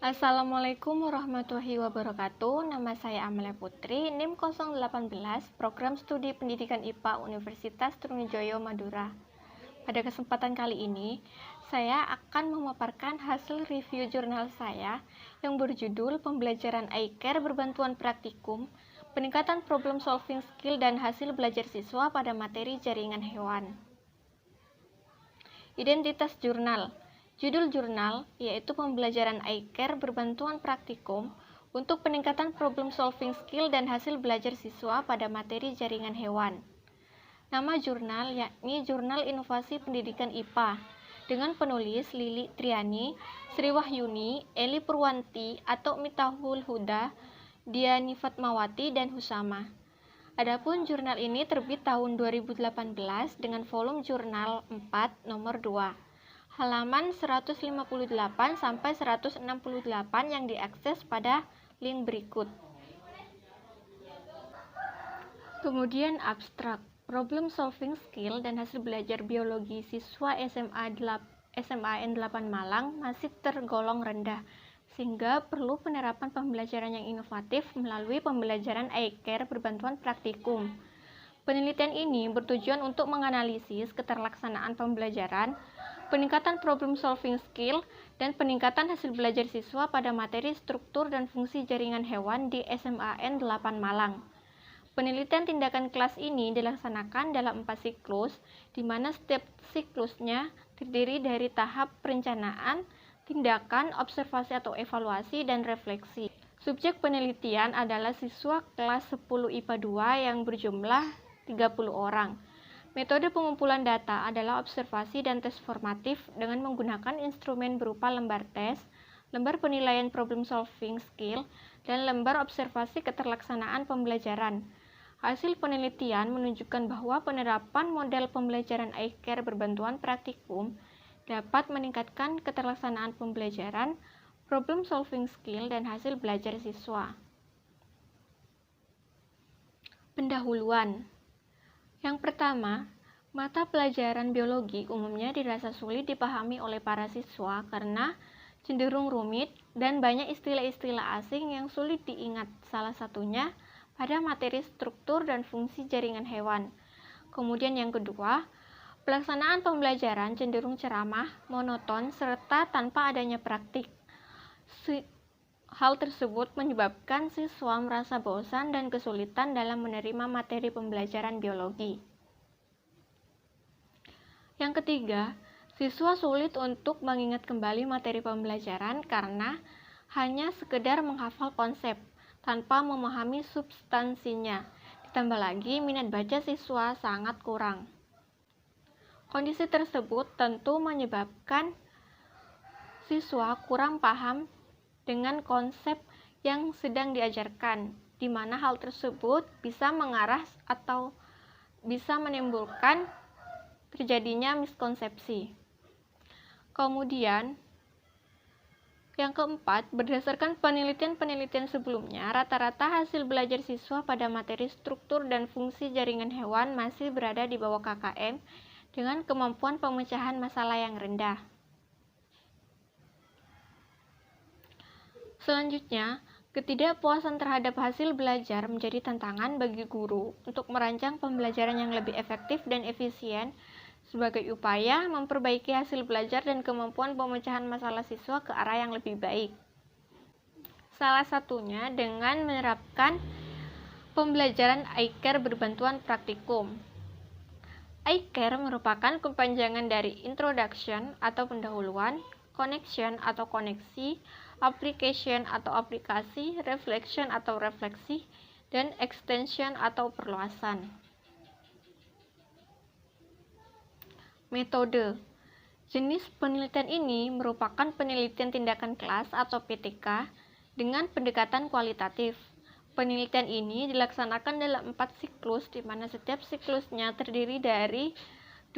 Assalamualaikum warahmatullahi wabarakatuh. Nama saya Amelia Putri, NIM 018, Program Studi Pendidikan IPA Universitas Trunojoyo, Madura. Pada kesempatan kali ini, saya akan memaparkan hasil review jurnal saya yang berjudul Pembelajaran iCare Berbantuan Praktikum, Peningkatan Problem Solving Skill dan Hasil Belajar Siswa pada Materi Jaringan Hewan. Identitas jurnal. Judul jurnal yaitu Pembelajaran iCare Berbantuan Praktikum untuk Peningkatan Problem Solving Skill dan Hasil Belajar Siswa pada Materi Jaringan Hewan. Nama jurnal yakni Jurnal Inovasi Pendidikan IPA dengan penulis Lili Triani, Sri Wahyuni, Eli Purwanti atau Mitahul Huda, Diani Fatmawati, dan Husama. Adapun jurnal ini terbit tahun 2018 dengan volume jurnal 4 nomor 2. Halaman 158 sampai 168 yang diakses pada link berikut. Kemudian abstrak, problem solving skill dan hasil belajar biologi siswa SMAN 8 Malang masih tergolong rendah, sehingga perlu penerapan pembelajaran yang inovatif melalui pembelajaran iCare berbantuan praktikum. Penelitian ini bertujuan untuk menganalisis keterlaksanaan pembelajaran, peningkatan problem solving skill, dan peningkatan hasil belajar siswa pada materi struktur dan fungsi jaringan hewan di SMAN 8 Malang. Penelitian tindakan kelas ini dilaksanakan dalam 4 siklus, di mana setiap siklusnya terdiri dari tahap perencanaan, tindakan, observasi atau evaluasi, dan refleksi. Subjek penelitian adalah siswa kelas 10 IPA 2 yang berjumlah 30 orang. Metode pengumpulan data adalah observasi dan tes formatif dengan menggunakan instrumen berupa lembar tes, lembar penilaian problem solving skill, dan lembar observasi keterlaksanaan pembelajaran. Hasil penelitian menunjukkan bahwa penerapan model pembelajaran iCare berbantuan praktikum dapat meningkatkan keterlaksanaan pembelajaran, problem solving skill, dan hasil belajar siswa. Pendahuluan. Yang pertama, mata pelajaran biologi umumnya dirasa sulit dipahami oleh para siswa karena cenderung rumit dan banyak istilah-istilah asing yang sulit diingat, salah satunya pada materi struktur dan fungsi jaringan hewan. Kemudian yang kedua, pelaksanaan pembelajaran cenderung ceramah, monoton, serta tanpa adanya praktik. Hal tersebut menyebabkan siswa merasa bosan dan kesulitan dalam menerima materi pembelajaran biologi. Yang ketiga, siswa sulit untuk mengingat kembali materi pembelajaran karena hanya sekedar menghafal konsep tanpa memahami substansinya. Ditambah lagi, minat baca siswa sangat kurang. Kondisi tersebut tentu menyebabkan siswa kurang paham dengan konsep yang sedang diajarkan, di mana hal tersebut bisa mengarah atau bisa menimbulkan terjadinya miskonsepsi. Kemudian, yang keempat, berdasarkan penelitian-penelitian sebelumnya, rata-rata hasil belajar siswa pada materi struktur dan fungsi jaringan hewan masih berada di bawah KKM dengan kemampuan pemecahan masalah yang rendah. Selanjutnya, ketidakpuasan terhadap hasil belajar menjadi tantangan bagi guru untuk merancang pembelajaran yang lebih efektif dan efisien sebagai upaya memperbaiki hasil belajar dan kemampuan pemecahan masalah siswa ke arah yang lebih baik. Salah satunya dengan menerapkan pembelajaran iCare berbantuan praktikum. iCare merupakan kepanjangan dari Introduction atau pendahuluan, Connection atau koneksi, Application atau aplikasi, Reflection atau refleksi, dan Extension atau perluasan. Metode. Jenis penelitian ini merupakan penelitian tindakan kelas atau PTK dengan pendekatan kualitatif. Penelitian ini dilaksanakan dalam 4 siklus, di mana setiap siklusnya terdiri dari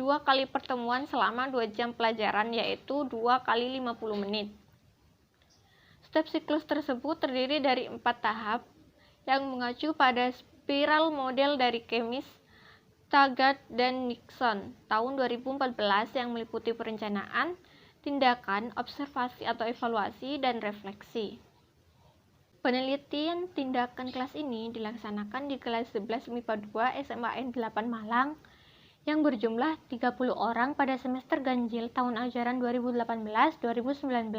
2 kali pertemuan selama 2 jam pelajaran, yaitu 2 kali 50 menit. Setiap siklus tersebut terdiri dari 4 tahap yang mengacu pada spiral model dari Kemis, Taggart, dan Nixon tahun 2014 yang meliputi perencanaan, tindakan, observasi atau evaluasi, dan refleksi. Penelitian tindakan kelas ini dilaksanakan di kelas 11 MIPA 2 SMAN 8 Malang yang berjumlah 30 orang pada semester ganjil tahun ajaran 2018-2019,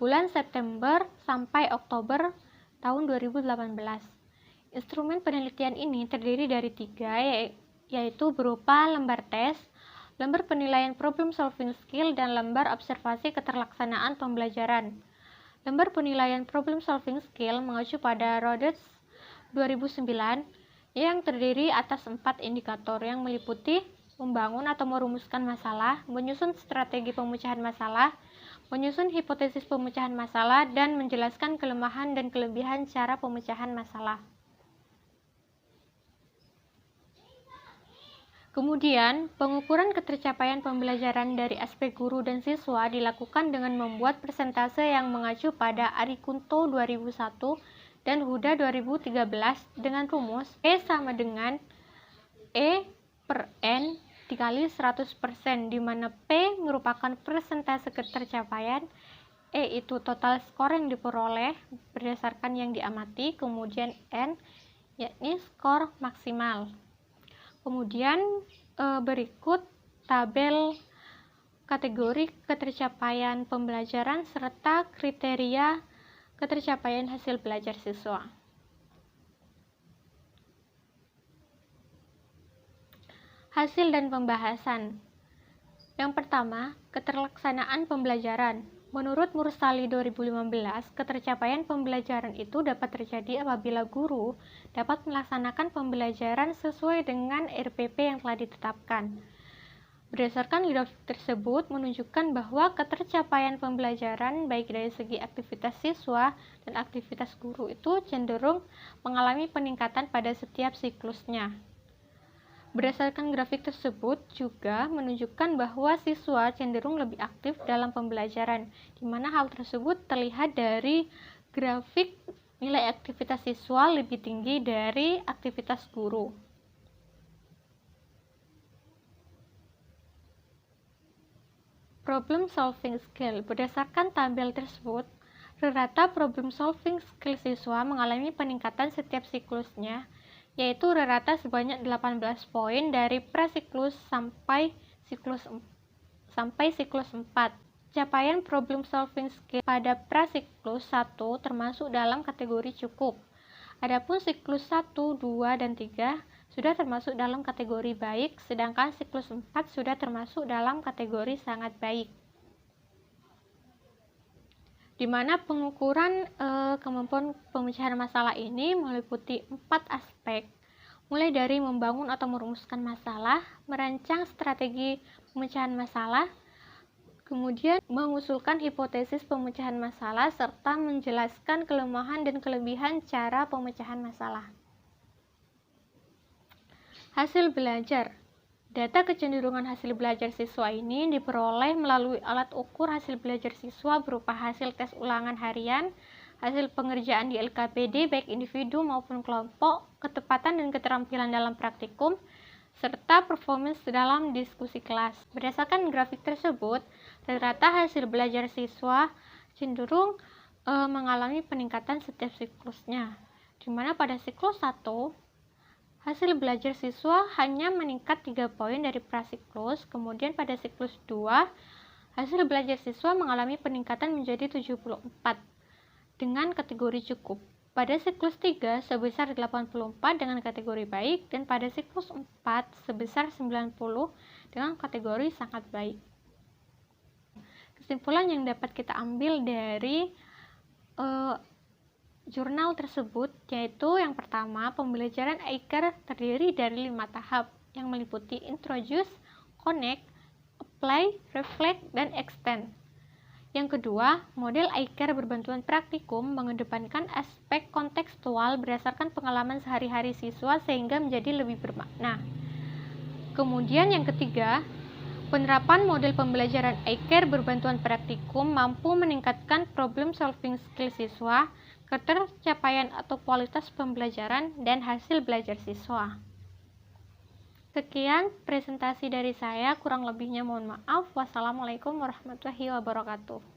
bulan September sampai Oktober tahun 2018. Instrumen penelitian ini terdiri dari 3, yaitu berupa lembar tes, lembar penilaian problem solving skill, dan lembar observasi keterlaksanaan pembelajaran. Lembar penilaian problem solving skill mengacu pada Rhodes 2009 yang terdiri atas 4 indikator yang meliputi membangun atau merumuskan masalah, menyusun strategi pemecahan masalah, menyusun hipotesis pemecahan masalah, dan menjelaskan kelemahan dan kelebihan cara pemecahan masalah. Kemudian, pengukuran ketercapaian pembelajaran dari aspek guru dan siswa dilakukan dengan membuat persentase yang mengacu pada Arikunto 2001 dan Huda 2013 dengan rumus E sama dengan E per N dikali 100%, di mana P merupakan persentase ketercapaian, E itu total skor yang diperoleh berdasarkan yang diamati, kemudian N yakni skor maksimal. Kemudian berikut tabel kategori ketercapaian pembelajaran serta kriteria ketercapaian hasil belajar siswa. Hasil dan pembahasan. Yang pertama, keterlaksanaan pembelajaran. Menurut Mursali 2015, ketercapaian pembelajaran itu dapat terjadi apabila guru dapat melaksanakan pembelajaran sesuai dengan RPP yang telah ditetapkan. Berdasarkan grafik tersebut menunjukkan bahwa ketercapaian pembelajaran baik dari segi aktivitas siswa dan aktivitas guru itu cenderung mengalami peningkatan pada setiap siklusnya. Berdasarkan grafik tersebut juga menunjukkan bahwa siswa cenderung lebih aktif dalam pembelajaran, di mana hal tersebut terlihat dari grafik nilai aktivitas siswa lebih tinggi dari aktivitas guru. Problem solving skill. Berdasarkan tabel tersebut, rata problem solving skill siswa mengalami peningkatan setiap siklusnya, yaitu rata sebanyak 18 poin dari prasiklus sampai siklus 4. Capaian problem solving skill pada prasiklus 1 termasuk dalam kategori cukup. Adapun siklus 1, 2, dan 3 sudah termasuk dalam kategori baik, sedangkan siklus 4 sudah termasuk dalam kategori sangat baik. Di mana pengukuran kemampuan pemecahan masalah ini meliputi 4 aspek, mulai dari membangun atau merumuskan masalah, merancang strategi pemecahan masalah, kemudian mengusulkan hipotesis pemecahan masalah, serta menjelaskan kelemahan dan kelebihan cara pemecahan masalah. Hasil belajar. Data kecenderungan hasil belajar siswa ini diperoleh melalui alat ukur hasil belajar siswa berupa hasil tes ulangan harian, hasil pengerjaan di LKPD baik individu maupun kelompok, ketepatan dan keterampilan dalam praktikum, serta performance dalam diskusi kelas. Berdasarkan grafik tersebut, rata-rata hasil belajar siswa cenderung mengalami peningkatan setiap siklusnya, di mana pada siklus 1, hasil belajar siswa hanya meningkat 3 poin dari prasiklus, kemudian pada siklus 2, hasil belajar siswa mengalami peningkatan menjadi 74 dengan kategori cukup. Pada siklus 3 sebesar 84 dengan kategori baik, dan pada siklus 4 sebesar 90 dengan kategori sangat baik. Kesimpulan yang dapat kita ambil dari jurnal tersebut yaitu yang pertama, pembelajaran Eiker terdiri dari 5 tahap yang meliputi introduce, connect, apply, reflect, dan extend. Yang kedua, model Eiker berbantuan praktikum mengedepankan aspek kontekstual berdasarkan pengalaman sehari-hari siswa sehingga menjadi lebih bermakna. Kemudian yang ketiga, penerapan model pembelajaran Eiker berbantuan praktikum mampu meningkatkan problem solving skill siswa, ketercapaian atau kualitas pembelajaran, dan hasil belajar siswa. Sekian presentasi dari saya, kurang lebihnya mohon maaf. Wassalamualaikum warahmatullahi wabarakatuh.